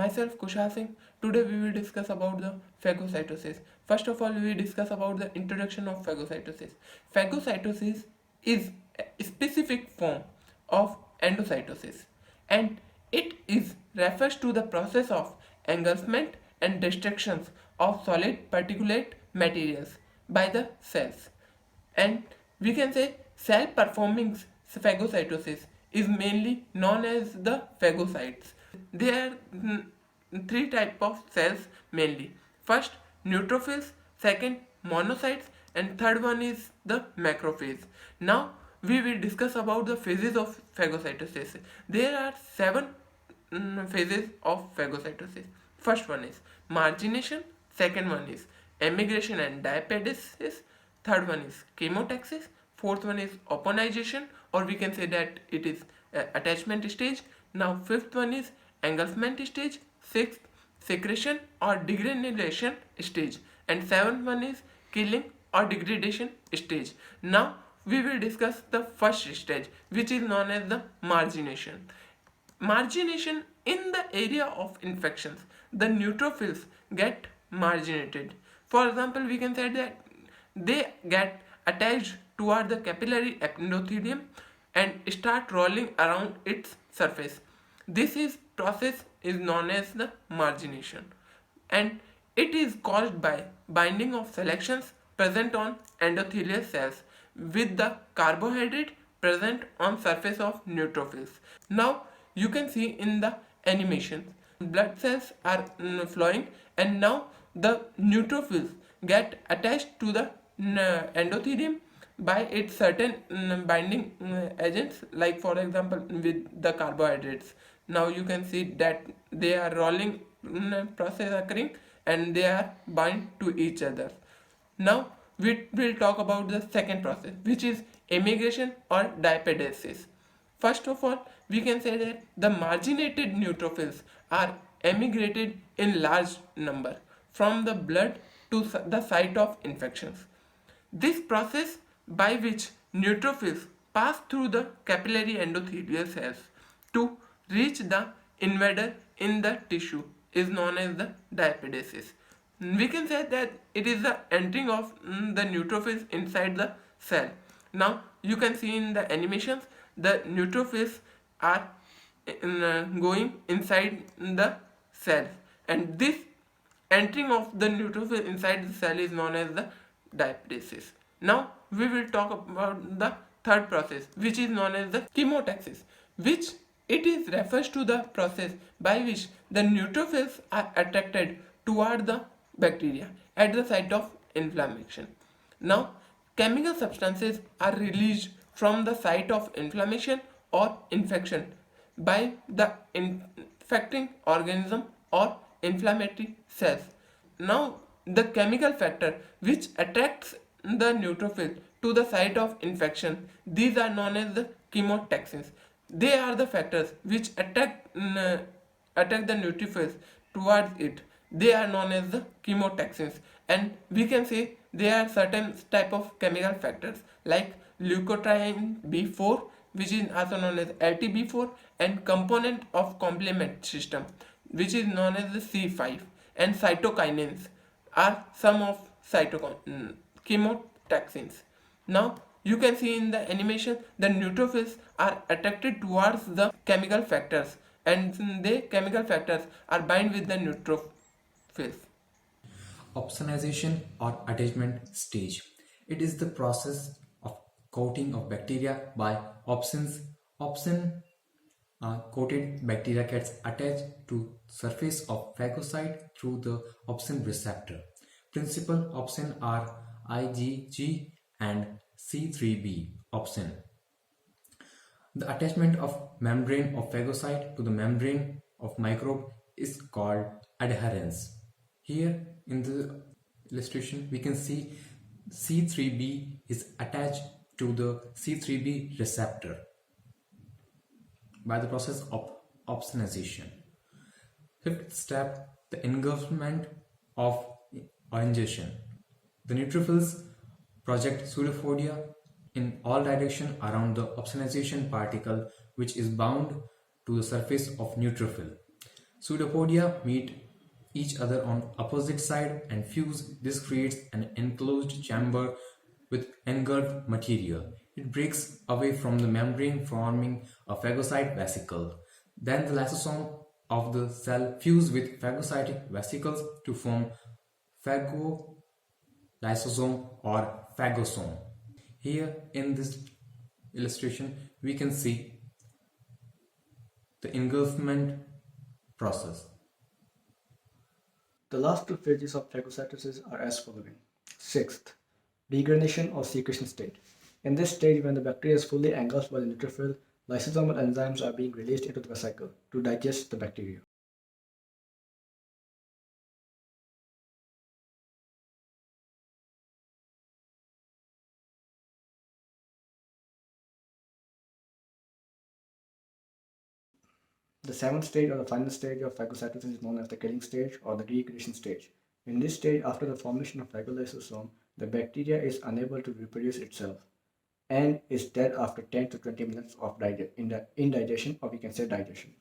myself Kushal Singh. Today we will discuss about the phagocytosis. First of all, we will discuss about the introduction of phagocytosis. Phagocytosis is a specific form of endocytosis, and it is refers to the process of engulfment and destruction of solid particulate materials by the cells. And we can say cell performing phagocytosis is mainly known as the phagocytes. There are three type of cells mainly. First, neutrophils, second, monocytes, and third one is the macrophage. Now we will discuss about the phases of phagocytosis. There are seven phases of phagocytosis. First one is margination, second one is emigration and diapedesis, third one is chemotaxis, fourth one is opponization, or we can say that it is attachment stage. Now fifth one is engulfment stage, sixth secretion or degranulation stage, and seventh one is killing or degradation stage. Now we will discuss the first stage, which is known as the margination. Margination: in the area of infections, the neutrophils get marginated. For example, we can say that they get attached toward the capillary endothelium and start rolling around its surface. This is process is known as the margination, and it is caused by binding of selections present on endothelial cells with the carbohydrate present on surface of neutrophils. Now you can see in the animation blood cells are flowing, and now the neutrophils get attached to the endothelium by its certain binding agents, like for example with the carbohydrates. Now you can see that they are rolling process occurring, and they are bind to each other. Now we will talk about the second process, which is emigration or diapedesis. First of all, we can say that the marginated neutrophils are emigrated in large number from the blood to the site of infections. This process, by which neutrophils pass through the capillary endothelial cells to reach the invader in the tissue, is known as the diapedesis. We can say that it is the entering of the neutrophils inside the cell. Now you can see in the animations the neutrophils are going inside the cell, and this entering of the neutrophil inside the cell is known as the diapedesis. Now we will talk about the third process, which is known as the chemotaxis, which it is refers to the process by which the neutrophils are attracted toward the bacteria at the site of inflammation. Now chemical substances are released from the site of inflammation or infection by the infecting organism or inflammatory cells. Now the chemical factor which attracts the neutrophil to the site of infection, these are known as the chemotaxins. They are the factors which attack the neutrophils towards it. They are known as the chemotaxins, and we can say there are certain type of chemical factors like leukotriene B4, which is also known as LTB4, and component of complement system, which is known as the C5, and cytokinins are some of chemotaxins. Now you can see in the animation the neutrophils are attracted towards the chemical factors, and the chemical factors are bind with the neutrophils. Opsonization or attachment stage. It is the process of coating of bacteria by opsins. Opsin coated bacteria gets attached to surface of phagocyte through the opsin receptor. Principal opsin are IgG and C3b opsin. The attachment of membrane of phagocyte to the membrane of microbe is called adherence. Here in the illustration we can see C3b is attached to the C3b receptor by the process of opsonization. Fifth step, the engulfment of orangeation. The neutrophils project pseudophodia in all direction around the opsonization particle, which is bound to the surface of neutrophil. Pseudopodia meet each other on opposite side and fuse. This creates an enclosed chamber with engulfed material. It breaks away from the membrane, forming a phagocyte vesicle. Then the lysosome of the cell fuse with phagocytic vesicles to form phagolysosome or phagosome. Here in this illustration we can see the engulfment process. The last two phases of phagocytosis are as following. Sixth, degranation or secretion stage. In this stage, when the bacteria is fully engulfed by the neutrophil, lysosomal enzymes are being released into the vesicle to digest the bacteria. The seventh stage or the final stage of phagocytosis is known as the killing stage or the degradation stage. In this stage, after the formation of phagolysosome, the bacteria is unable to reproduce itself and is dead after 10 to 20 minutes of indigestion, or we can say digestion.